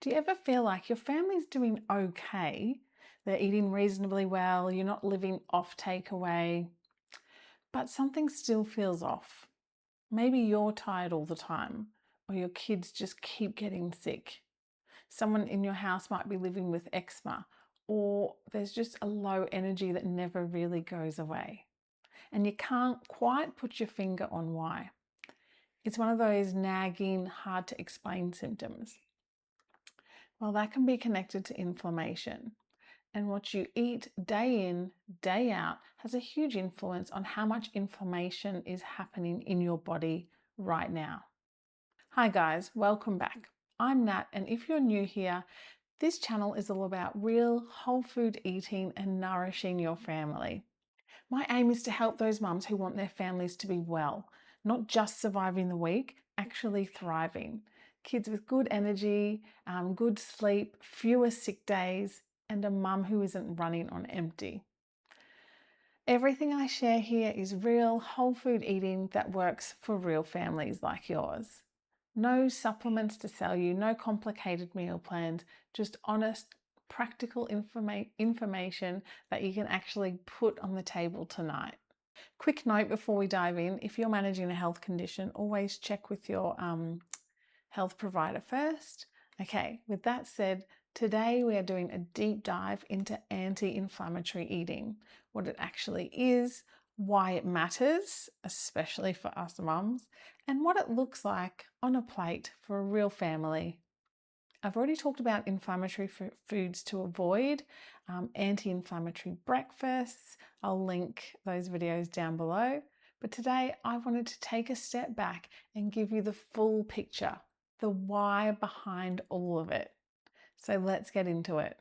Do you ever feel like your family's doing okay? They're eating reasonably well, you're not living off takeaway, but something still feels off. Maybe you're tired all the time, or your kids just keep getting sick. Someone in your house might be living with eczema, or there's just a low energy that never really goes away. And you can't quite put your finger on why. It's one of those nagging, hard to explain symptoms. Well, that can be connected to inflammation. And what you eat day in, day out has a huge influence on how much inflammation is happening in your body right now. Hi guys, welcome back. I'm Nat, and if you're new here, this channel is all about real whole food eating and nourishing your family. My aim is to help those mums who want their families to be well, not just surviving the week, actually thriving. Kids with good energy, good sleep, fewer sick days, and a mum who isn't running on empty. Everything I share here is real whole food eating that works for real families like yours. No supplements to sell you, no complicated meal plans, just honest, practical information that you can actually put on the table tonight. Quick note before we dive in, if you're managing a health condition, always check with your health provider first. Okay, with that said, today we are doing a deep dive into anti-inflammatory eating, what it actually is, why it matters, especially for us mums, and what it looks like on a plate for a real family. I've already talked about inflammatory foods to avoid, anti-inflammatory breakfasts. I'll link those videos down below. But today I wanted to take a step back and give you the full picture, the why behind all of it. So let's get into it.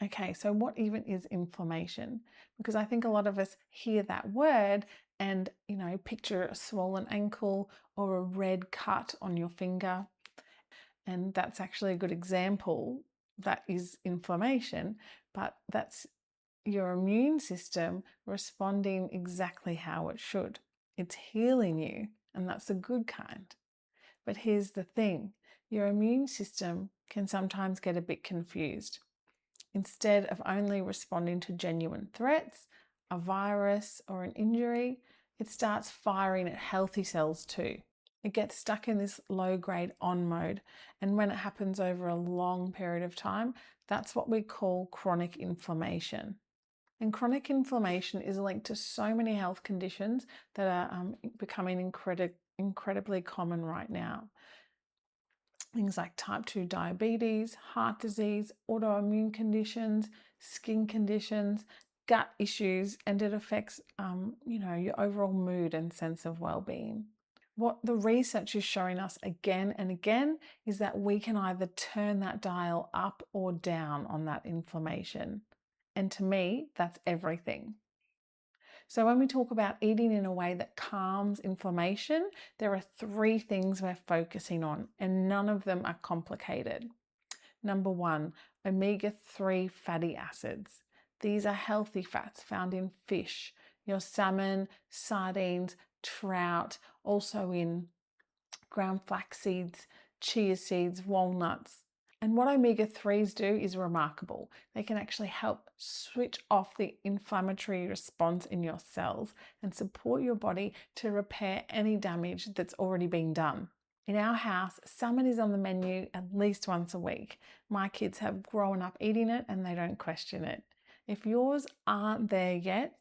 Okay, so what even is inflammation? Because I think a lot of us hear that word and, picture a swollen ankle or a red cut on your finger. And that's actually a good example. That is inflammation, but that's your immune system responding exactly how it should. It's healing you, and that's the good kind. But here's the thing, your immune system can sometimes get a bit confused. Instead of only responding to genuine threats, a virus or an injury, it starts firing at healthy cells too. It gets stuck in this low-grade on mode, and when it happens over a long period of time, that's what we call chronic inflammation. And chronic inflammation is linked to so many health conditions that are becoming incredibly common right now. Things like type 2 diabetes, heart disease, autoimmune conditions, skin conditions, gut issues, and it affects your overall mood and sense of well-being. What the research is showing us again and again is that we can either turn that dial up or down on that inflammation. And to me, that's everything. So when we talk about eating in a way that calms inflammation, there are 3 things we're focusing on, and none of them are complicated. Number 1, omega-3 fatty acids. These are healthy fats found in fish, your salmon, sardines, trout, also in ground flax seeds, chia seeds, walnuts. And what omega-3s do is remarkable. They can actually help switch off the inflammatory response in your cells and support your body to repair any damage that's already been done. In our house, salmon is on the menu at least once a week. My kids have grown up eating it and they don't question it. If yours aren't there yet,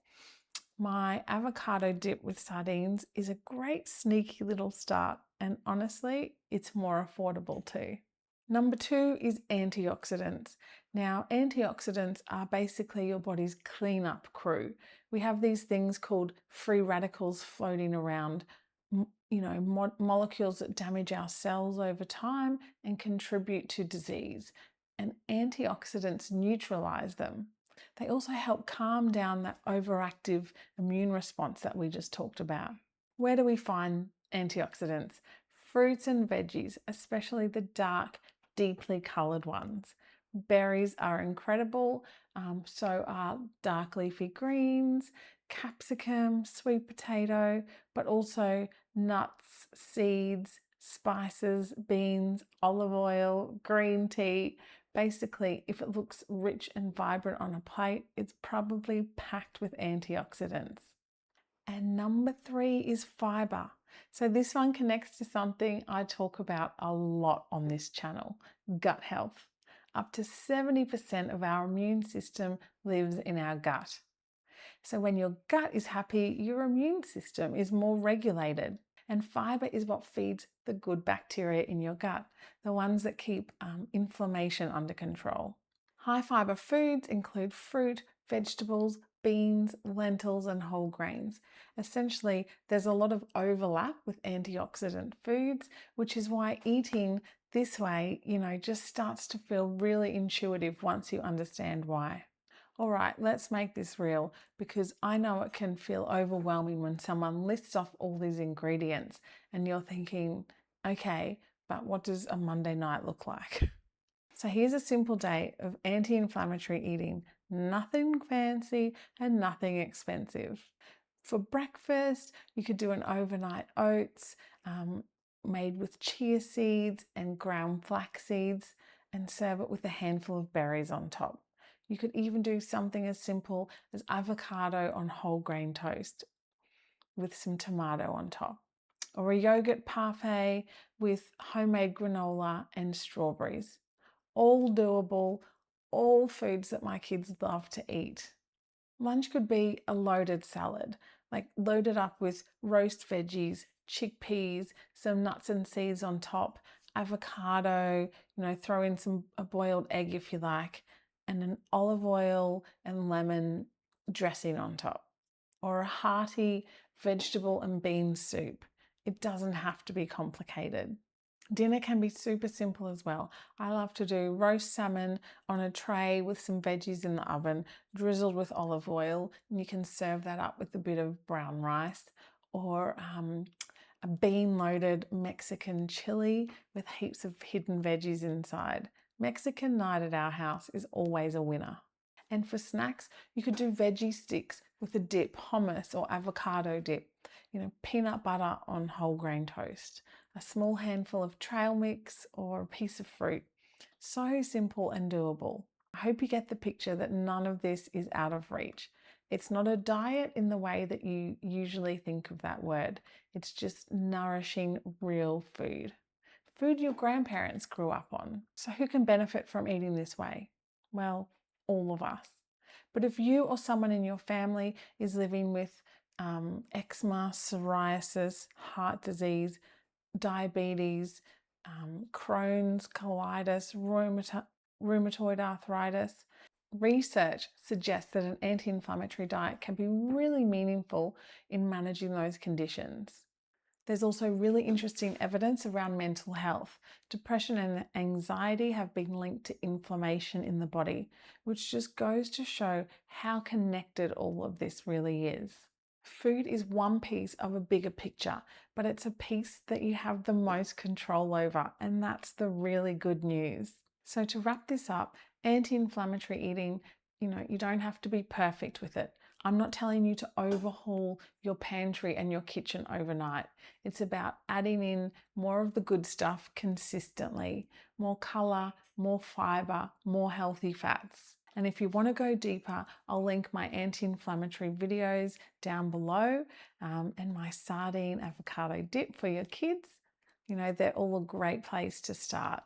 my avocado dip with sardines is a great sneaky little start, and honestly, it's more affordable too. Number 2 is antioxidants. Now, antioxidants are basically your body's cleanup crew. We have these things called free radicals floating around, molecules that damage our cells over time and contribute to disease, and antioxidants neutralize them. They also help calm down that overactive immune response that we just talked about. Where do we find antioxidants? Fruits and veggies, especially the dark, deeply colored ones. Berries are incredible, so are dark leafy greens, capsicum, sweet potato, but also nuts, seeds, spices, beans, olive oil, green tea. Basically, if it looks rich and vibrant on a plate, it's probably packed with antioxidants. And number 3 is fibre. So this one connects to something I talk about a lot on this channel, gut health. Up to 70% of our immune system lives in our gut. So when your gut is happy, your immune system is more regulated. And fibre is what feeds the good bacteria in your gut, the ones that keep inflammation under control. High fibre foods include fruit, vegetables, beans, lentils, and whole grains. Essentially, there's a lot of overlap with antioxidant foods, which is why eating this way, just starts to feel really intuitive once you understand why. All right, let's make this real, because I know it can feel overwhelming when someone lists off all these ingredients and you're thinking, okay, but what does a Monday night look like? So here's a simple day of anti-inflammatory eating. Nothing fancy and nothing expensive. For breakfast, you could do an overnight oats made with chia seeds and ground flax seeds and serve it with a handful of berries on top. You could even do something as simple as avocado on whole grain toast with some tomato on top, or a yogurt parfait with homemade granola and strawberries. All doable, all foods that my kids love to eat. Lunch could be a loaded salad, like loaded up with roast veggies, chickpeas, some nuts and seeds on top, avocado, throw in a boiled egg if you like, and an olive oil and lemon dressing on top. Or a hearty vegetable and bean soup. It doesn't have to be complicated. Dinner can be super simple as well. I love to do roast salmon on a tray with some veggies in the oven, drizzled with olive oil, and you can serve that up with a bit of brown rice, or a bean-loaded Mexican chili with heaps of hidden veggies inside. Mexican night at our house is always a winner. And for snacks, you could do veggie sticks with a dip, hummus or avocado dip, peanut butter on whole grain toast, a small handful of trail mix or a piece of fruit. So simple and doable. I hope you get the picture that none of this is out of reach. It's not a diet in the way that you usually think of that word. It's just nourishing real food. Food your grandparents grew up on. So who can benefit from eating this way? Well, all of us. But if you or someone in your family is living with eczema, psoriasis, heart disease, diabetes, Crohn's, colitis, rheumatoid arthritis, research suggests that an anti-inflammatory diet can be really meaningful in managing those conditions. There's also really interesting evidence around mental health. Depression and anxiety have been linked to inflammation in the body, which just goes to show how connected all of this really is. Food is one piece of a bigger picture, but it's a piece that you have the most control over, and that's the really good news. So to wrap this up, anti-inflammatory eating, you don't have to be perfect with it. I'm not telling you to overhaul your pantry and your kitchen overnight. It's about adding in more of the good stuff consistently, more color, more fiber, more healthy fats. And if you want to go deeper, I'll link my anti-inflammatory videos down below, and my sardine avocado dip for your kids. They're all a great place to start.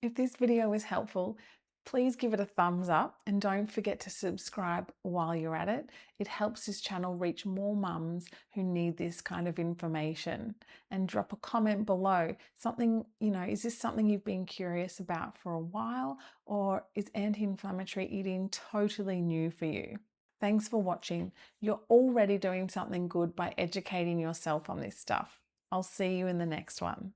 If this video was helpful, please give it a thumbs up and don't forget to subscribe while you're at it. It helps this channel reach more mums who need this kind of information. And drop a comment below. Is this something you've been curious about for a while, or is anti-inflammatory eating totally new for you? Thanks for watching. You're already doing something good by educating yourself on this stuff. I'll see you in the next one.